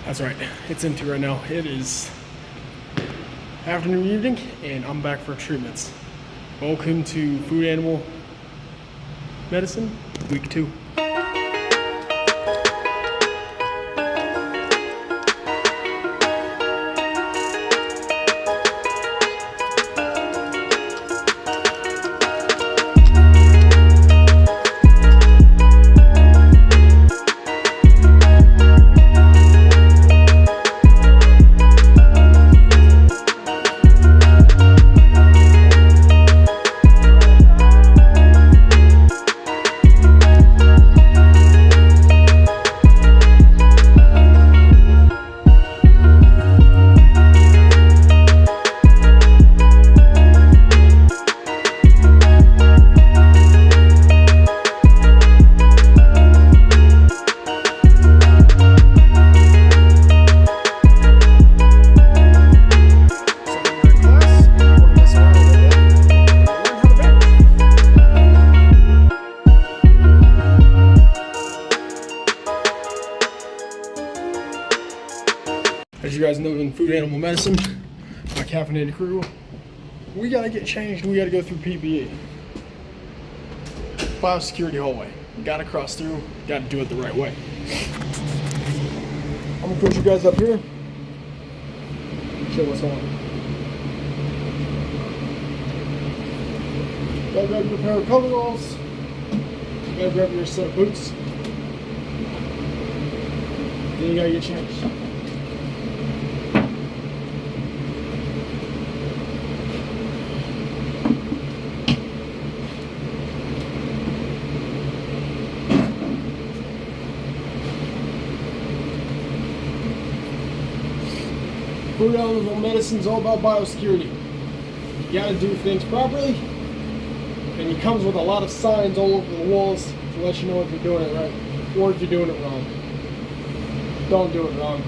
That's right, it's empty right now. It is afternoon, evening, and I'm back for treatments. Welcome to Food Animal Medicine, week 2. As you guys know, in Food Animal Medicine, my caffeinated crew, we gotta get changed. We gotta go through PPE. Biosecurity hallway. You gotta cross through. Gotta do it the right way. I'm gonna put you guys up here. Show what's on. Gotta grab your pair of coveralls. Gotta grab your set of boots. Then you gotta get changed. Food Animal Medicine is all about biosecurity. You gotta do things properly, and it comes with a lot of signs all over the walls to let you know if you're doing it right or if you're doing it wrong. Don't do it wrong.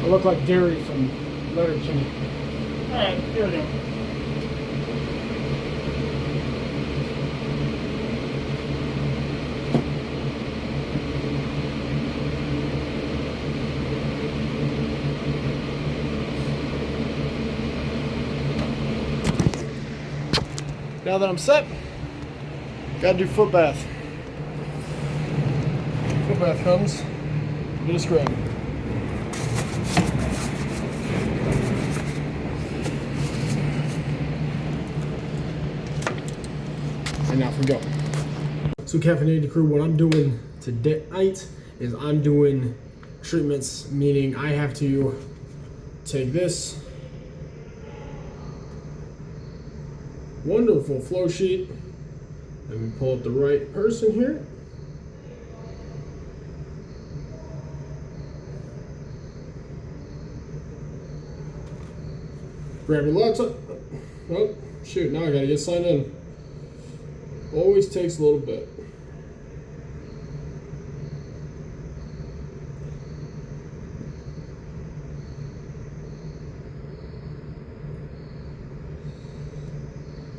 I look like Gary from Letterkenny. Alright, here we go. Now that I'm set, gotta do foot bath. Foot bath comes with a scrub. And now we go. So caffeinated crew, what I'm doing tonight is I'm doing treatments, meaning I have to take this wonderful flow sheet. Let me pull up the right person here. Grab your laptop. Oh, shoot, now I gotta get signed in. Always takes a little bit.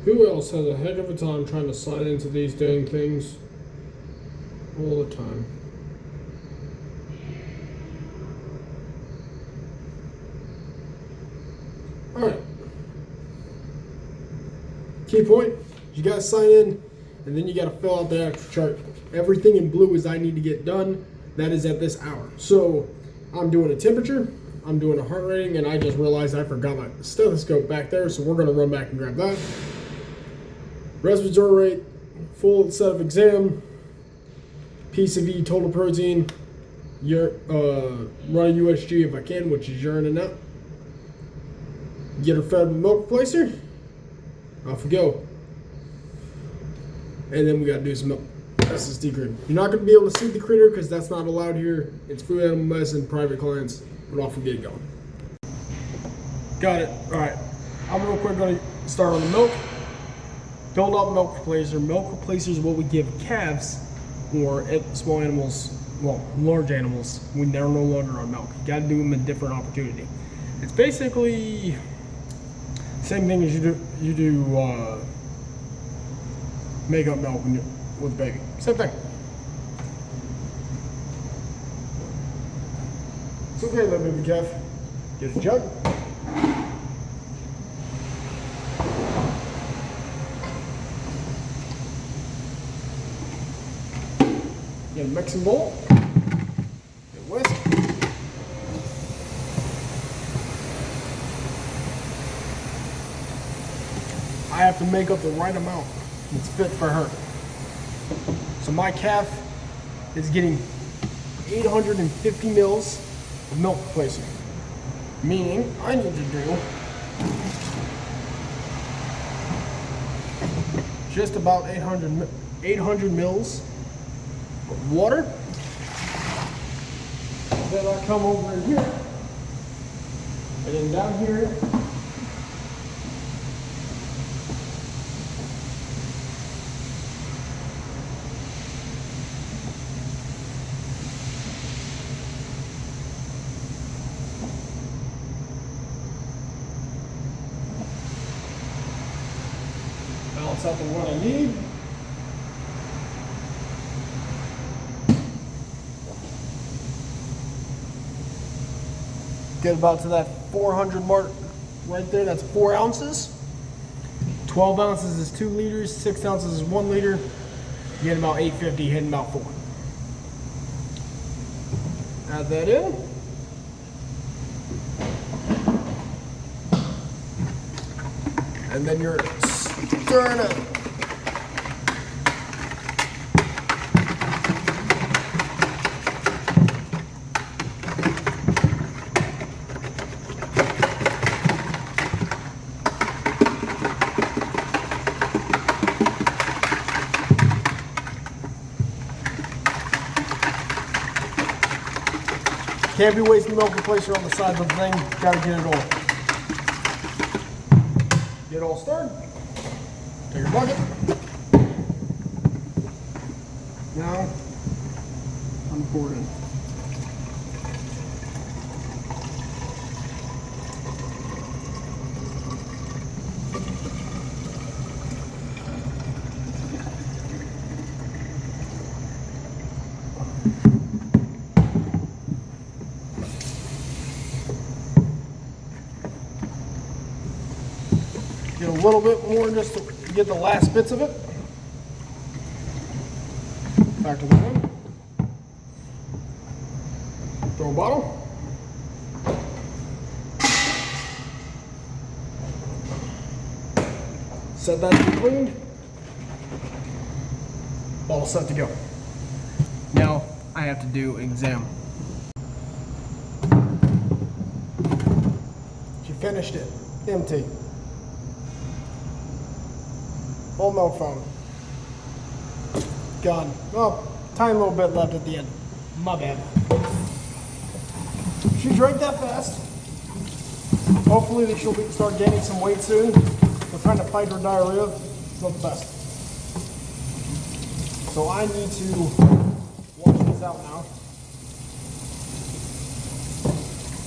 Who else has a heck of a time trying to sign into these dang things all the time? Alright. Key point, you gotta sign in and then you gotta fill out the actual chart. Everything in blue is I need to get done. That is at this hour. So I'm doing a temperature, I'm doing a heart rating, and I just realized I forgot my stethoscope back there, so we're gonna run back and grab that. Respiratory rate, full set of exam, PCV, total protein, run a USG if I can, which is urine and out. Get her fed with milk replacer. Off we go. And then we gotta do some milk. SSD critter. You're not gonna be able to see the critter because that's not allowed here. It's Food Animal Medicine, private clients, but off we get going. Got it. Alright. I'm real quick gonna start on the milk. Build up milk replacer. Milk replacer is what we give calves or small animals, well, large animals when they're no longer on milk. You gotta do them a different opportunity. It's basically same thing as you do make up milk when with baby. Same thing. It's okay, little baby calf. Get a jug. Get a mixing bowl. Get whisk. I have to make up the right amount that's fit for her. So my calf is getting 850 mils of milk replacement, meaning I need to do just about 800 mils of water. Then I come over here, and then down here, balance out the one I need. Get about to that 400 mark right there. That's 4 ounces. 12 ounces is 2 liters. 6 ounces is 1 liter. You get about 850, hitting about 4. Add that in. And then you're stirring it. Can't be wasting milk replacer on the side of the thing. Gotta get it all. Get it all stirred. Take your bucket. Now, I'm pouring. Get a little bit more just to get the last bits of it. Back to the one. Throw a bottle. Set that to be cleaned. All set to go. Now I have to do exam. She finished it. Empty. Whole milk foam. Gone. Oh, tiny little bit left at the end. My bad. She drank that fast. Hopefully she'll start gaining some weight soon. We're trying to fight her diarrhea. It's not the best. So I need to wash this out now.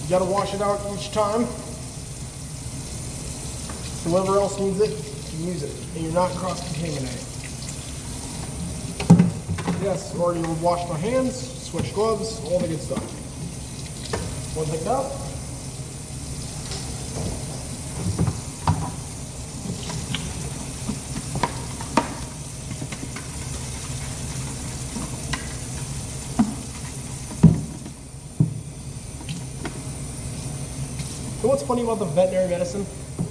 You gotta wash it out each time. Whoever else needs it, can use it, and you're not cross-contaminating. Yes, already washed my hands, switched gloves, all the good stuff. One thing out. So what's funny about the veterinary medicine?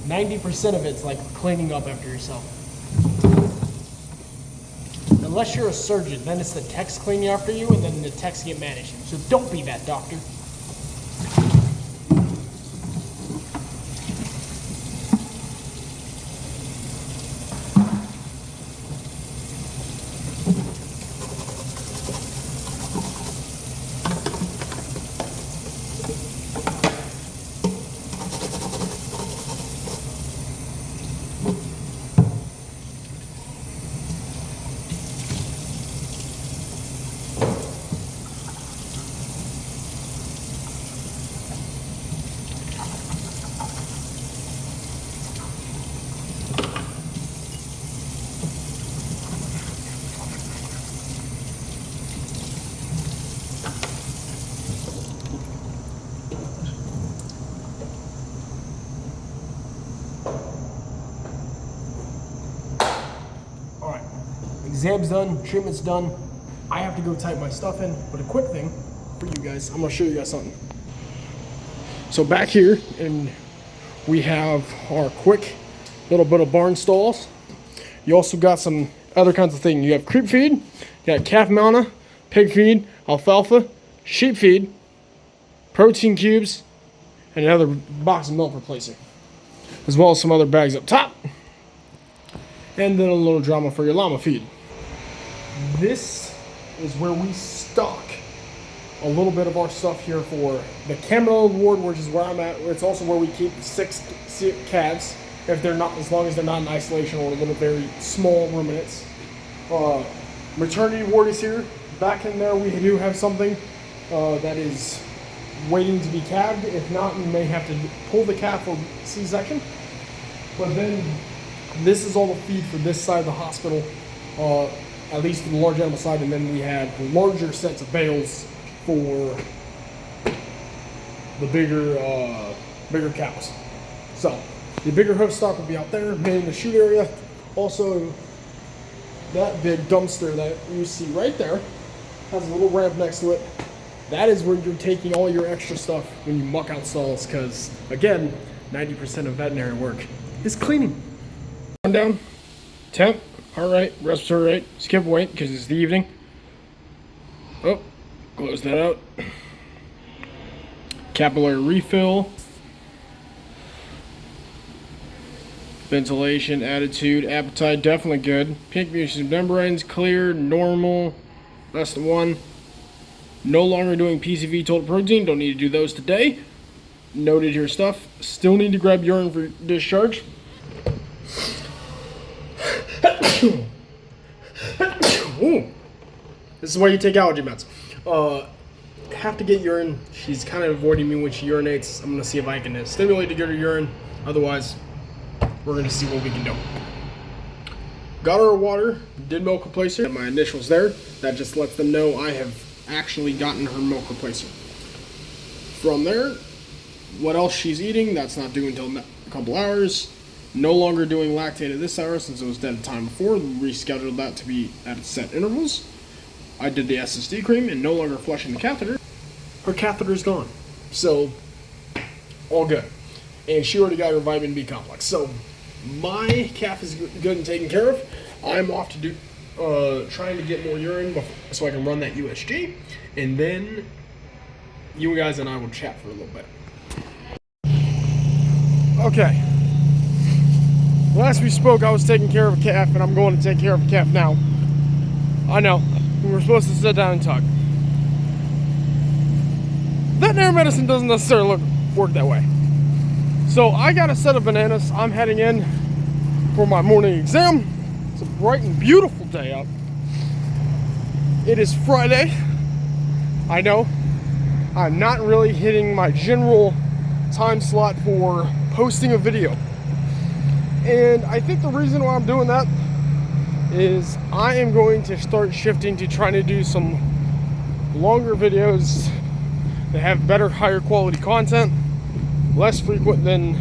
90% of it's like cleaning up after yourself. Unless you're a surgeon, then it's the techs cleaning after you, and then the techs get mad at you. So don't be that doctor. exam's done, treatment's done. I have to go type my stuff in, but a quick thing for you guys, I'm gonna show you guys something. So back here, and we have our quick little bit of barn stalls. You also got some other kinds of things. You have creep feed, you got calf manna, pig feed, alfalfa, sheep feed, protein cubes, and another box of milk replacer, as well as some other bags up top, and then a little drama for your llama feed. This is where we stock a little bit of our stuff here for the Caffeinated ward, which is where I'm at. It's also where we keep the 6 calves, if they're not, as long as they're not in isolation or little very small ruminants. Maternity ward is here. Back in there, we do have something that is waiting to be calved. If not, we may have to pull the calf for C-section. But then this is all the feed for this side of the hospital, at least for the large animal side, and then we have larger sets of bales for the bigger cows. So the bigger hoof stock will be out there, in the chute area. Also, that big dumpster that you see right there has a little ramp next to it. That is where you're taking all your extra stuff when you muck out stalls, because again, 90% of veterinary work is cleaning. Down, temp, heart rate, respiratory rate, skip weight because it's the evening. Oh, close that out. Capillary refill. Ventilation, attitude, appetite, definitely good. Pink mucous membranes, clear, normal, less than 1. No longer doing PCV total protein, don't need to do those today. Noted your stuff. Still need to grab urine for discharge. Ooh. This is why you take allergy meds. Have to get urine. She's kind of avoiding me when she urinates. I'm gonna see if I can stimulate to get her urine. Otherwise, we're gonna see what we can do. Got our water, did milk replacer. My initials there. That just lets them know I have actually gotten her milk replacer. From there, what else she's eating, that's not due until a couple hours. No longer doing lactate at this hour since it was dead time before. Rescheduled that to be at set intervals. I did the SSD cream and no longer flushing the catheter. Her catheter's gone. So, all good. And she already got her vitamin B complex. So, my calf is good and taken care of. I'm off to do, trying to get more urine so I can run that USG. And then, you guys and I will chat for a little bit. Okay. Last we spoke, I was taking care of a calf, and I'm going to take care of a calf now. I know. We were supposed to sit down and talk. Veterinary medicine doesn't necessarily work that way. So I got a set of bananas. I'm heading in for my morning exam. It's a bright and beautiful day out. It is Friday. I know. I'm not really hitting my general time slot for posting a video. And I think the reason why I'm doing that is I am going to start shifting to trying to do some longer videos that have better, higher quality content, less frequent than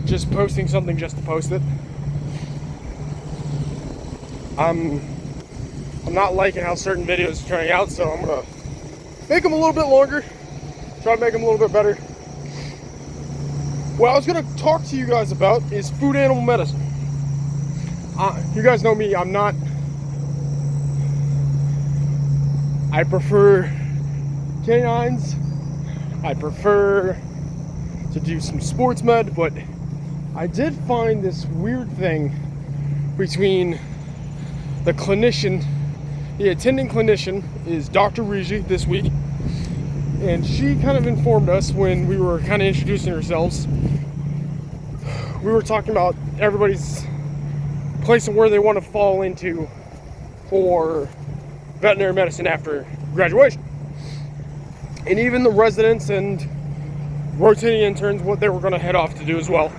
just posting something just to post it. I'm not liking how certain videos are turning out, so I'm gonna make them a little bit longer, try to make them a little bit better. What I was going to talk to you guys about is food animal medicine. You guys know me, I prefer canines. I prefer to do some sports med, but I did find this weird thing between the clinician, the attending clinician is Dr. Rigi this week. And she kind of informed us when we were kind of introducing ourselves. We were talking about everybody's place of where they want to fall into for veterinary medicine after graduation. And even the residents and rotating interns, what they were going to head off to do as well.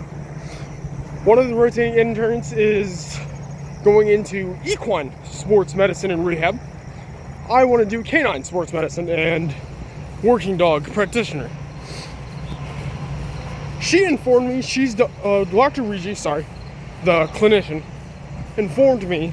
One of the rotating interns is going into equine sports medicine and rehab. I want to do canine sports medicine and working dog practitioner. She informed me, Dr. Rigi, the clinician, informed me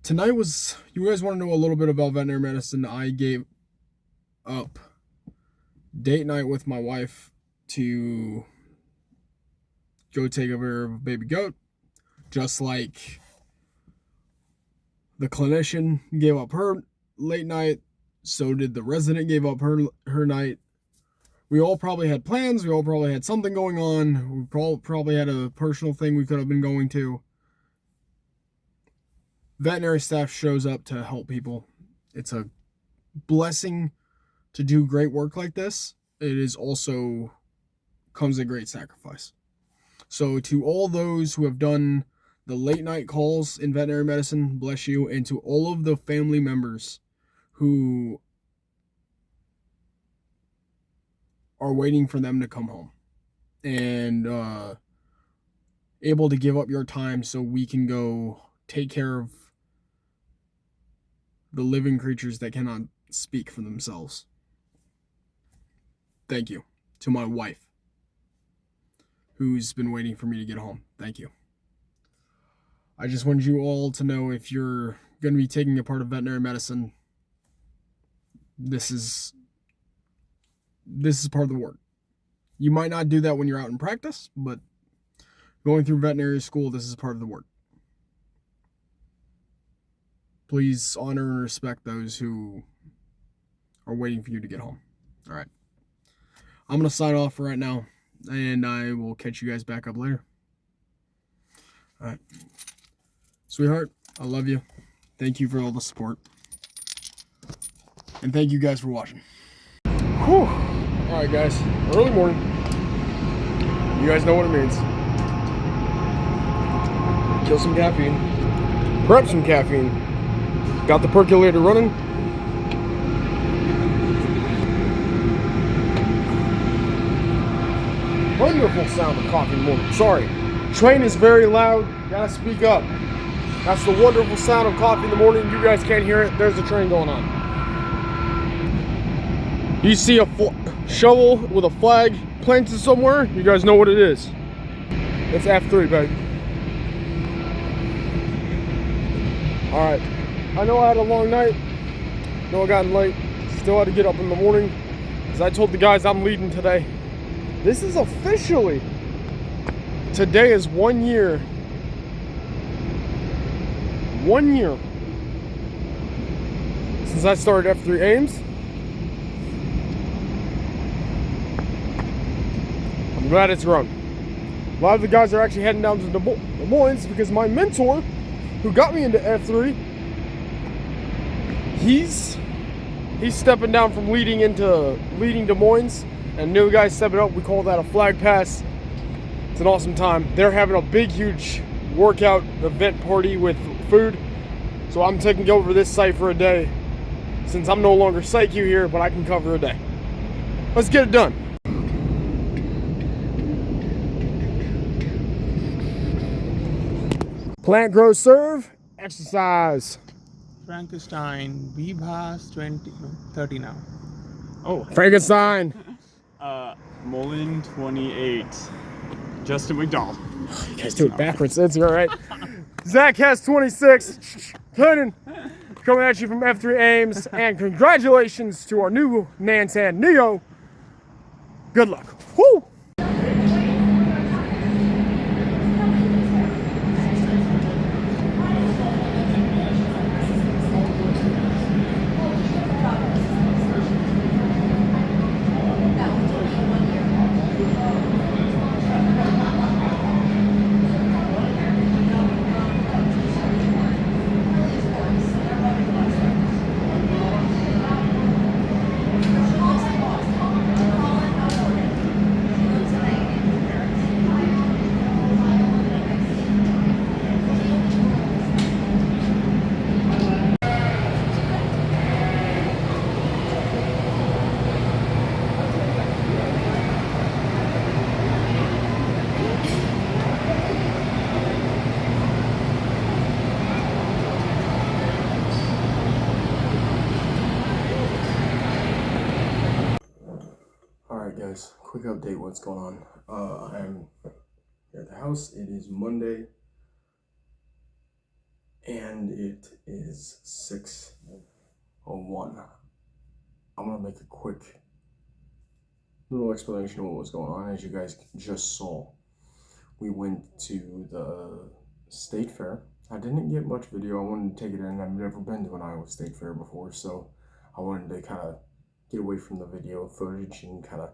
tonight was, you guys want to know a little bit about veterinary medicine. I gave up date night with my wife to go take care of a baby goat, just like the clinician gave up her late night, so did the resident gave up her night. We all probably had plans, we all probably had something going on, we probably had a personal thing we could have been going to. Veterinary staff shows up to help people. It's a blessing to do great work like this. It is also comes a great sacrifice. So to all those who have done the late night calls in veterinary medicine, bless you. And to all of the family members who are waiting for them to come home and able to give up your time so we can go take care of the living creatures that cannot speak for themselves. Thank you. To my wife, who's been waiting for me to get home. Thank you. I just wanted you all to know, if you're going to be taking a part of veterinary medicine, this is part of the work. You might not do that when you're out in practice, but going through veterinary school, this is part of the work. Please honor and respect those who are waiting for you to get home. All right. I'm going to sign off right now, and I will catch you guys back up later. All right. Sweetheart, I love you. Thank you for all the support. And thank you guys for watching. Whew. All right, guys. Early morning. You guys know what it means. Kill some caffeine. Prep some caffeine. Got the percolator running. Wonderful sound of coffee in the morning. Sorry. Train is very loud. Gotta speak up. That's the wonderful sound of coffee in the morning. You guys can't hear it. There's a train going on. You see a shovel with a flag planted somewhere? You guys know what it is. It's F3, baby. Alright. I know I had a long night. I know I got late. Still had to get up in the morning, because I told the guys I'm leading today. This is officially, today is 1 year. 1 year since I started F3 Ames. I'm glad it's run. A lot of the guys are actually heading down to Des Moines, because my mentor, who got me into F3, he's stepping down from leading Des Moines, and new guys stepping up. We call that a flag pass. It's an awesome time. They're having a big, huge workout event party with food, so I'm taking over this site for a day, since I'm no longer PsyQ here, but I can cover a day. Let's get it done. Plant, grow, serve, exercise. Frankenstein, Vibhas 30 now. Oh, Frankenstein. Mullen 28. Justin McDonald. You guys do it backwards. It's all right. Zach has 26. Clinton coming at you from F3 Ames, and congratulations to our new Nansan Neo. Good luck. Woo! Alright guys, quick update what's going on. I'm here at the house. It is Monday, and it is 6:01. I'm gonna make a quick little explanation of what was going on. As you guys just saw, we went to the state fair. I didn't get much video. I wanted to take it in. I've never been to an Iowa State Fair before, so I wanted to kind of get away from the video footage and kind of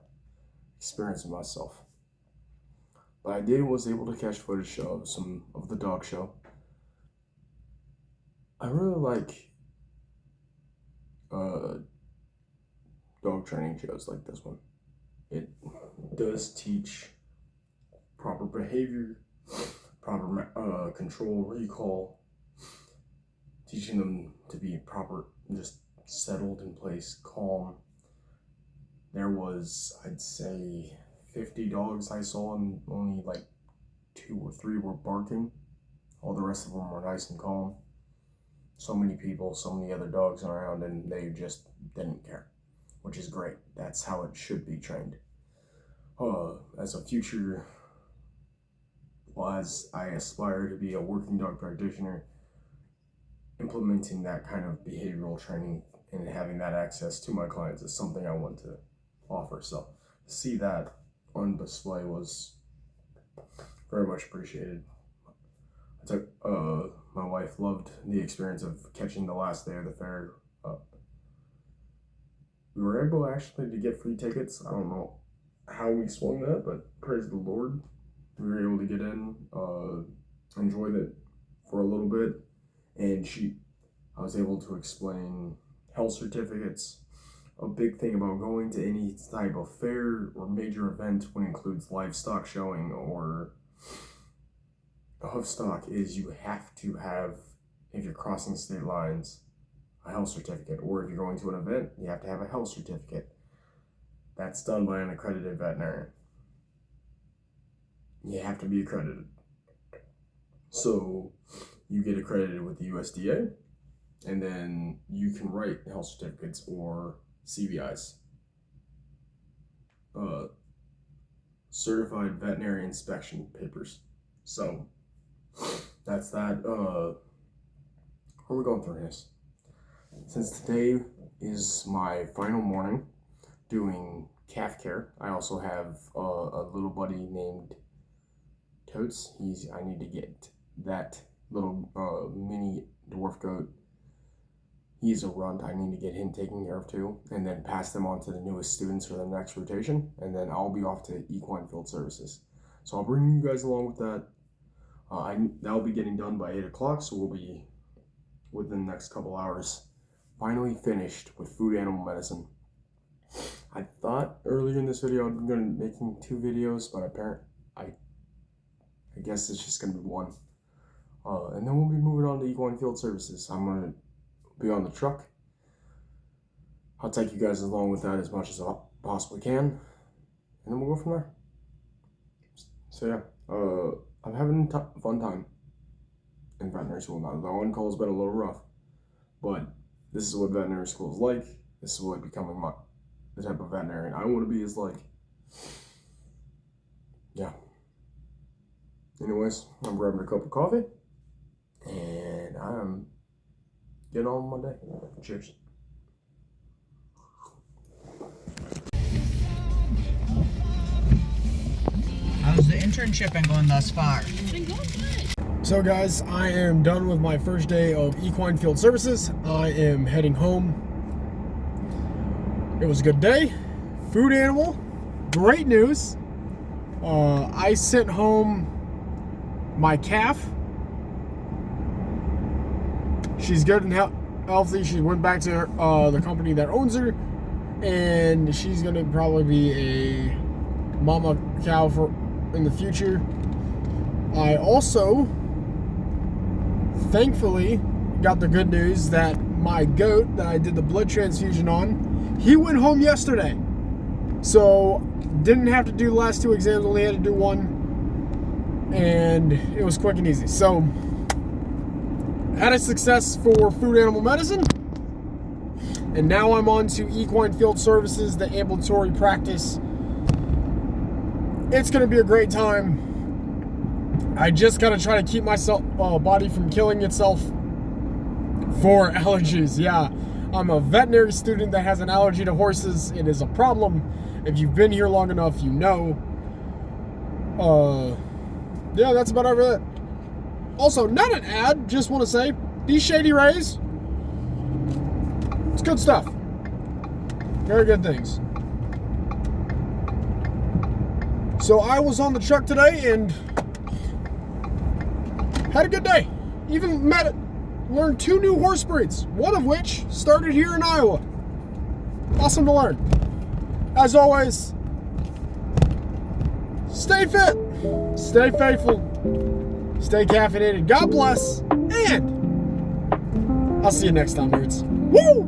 experience it myself. But I was able to catch footage of some of the dog show. I really like dog training shows like this one. It does teach proper behavior, proper control, recall, teaching them to be proper, just settled in place, calm. There was, I'd say, 50 dogs I saw, and only like 2 or 3 were barking. All the rest of them were nice and calm. So many people, so many other dogs around, and they just didn't care, which is great. That's how it should be trained. As a future, as I aspire to be a working dog practitioner, implementing that kind of behavioral training and having that access to my clients is something I want to offer. So to see that on display was very much appreciated. My wife loved the experience of catching the last day of the fair. We were able actually to get free tickets. I don't know how we swung that, but praise the Lord, we were able to get in, enjoyed it for a little bit, and I was able to explain health certificates. A big thing about going to any type of fair or major event when it includes livestock showing or hoof stock is you have to have, if you're crossing state lines, a health certificate, or if you're going to an event, you have to have a health certificate. That's done by an accredited veterinarian. You have to be accredited. So you get accredited with the USDA, and then you can write health certificates or CVIs. Certified veterinary inspection papers. So that's that. How are we going through this? Since today is my final morning doing calf care, I also have a little buddy named Totes. I need to get that little mini dwarf goat. He's a runt. I need to get him taken care of too, and then pass them on to the newest students for the next rotation, and then I'll be off to equine field services. So I'll bring you guys along with that. That'll be getting done by 8 o'clock, so we'll be within the next couple hours finally finished with food animal medicine. I thought earlier in this video I'd be going to be making 2 videos, but apparently I guess it's just going to be 1. And then we'll be moving on to equine field services. I'm going to be on the truck. I'll take you guys along with that as much as I possibly can, and then we'll go from there. So yeah, I'm having a fun time in veterinary school now. The on-call has been a little rough, but this is what veterinary school is like. This is what becoming the type of veterinarian I want to be is like. Yeah. Anyways, I'm grabbing a cup of coffee, and I'm getting on with my day. Cheers. How's the internship been going thus far? It's been going good. So guys, I am done with my first day of equine field services. I am heading home. It was a good day. Food animal, great news. I sent home my calf. She's good and healthy. She went back to the company that owns her, and she's gonna probably be a mama cow in the future. I also, thankfully, got the good news that my goat that I did the blood transfusion on, he went home yesterday. So didn't have to do the last 2 exams, only had to do 1, and it was quick and easy. So had a success for food animal medicine, and now I'm on to equine field services, the ambulatory practice. It's gonna be a great time. I just gotta try to keep myself body from killing itself For allergies, yeah. I'm a veterinary student that has an allergy to horses. It is a problem. If you've been here long enough, you know. Yeah, that's about it. Also, not an ad, just want to say, these Shady Rays, it's good stuff. Very good things. So I was on the truck today and had a good day. Even learned 2 new horse breeds, one of which started here in Iowa. Awesome to learn. As always, stay fit, stay faithful, stay caffeinated. God bless, and I'll see you next time, nerds. Woo!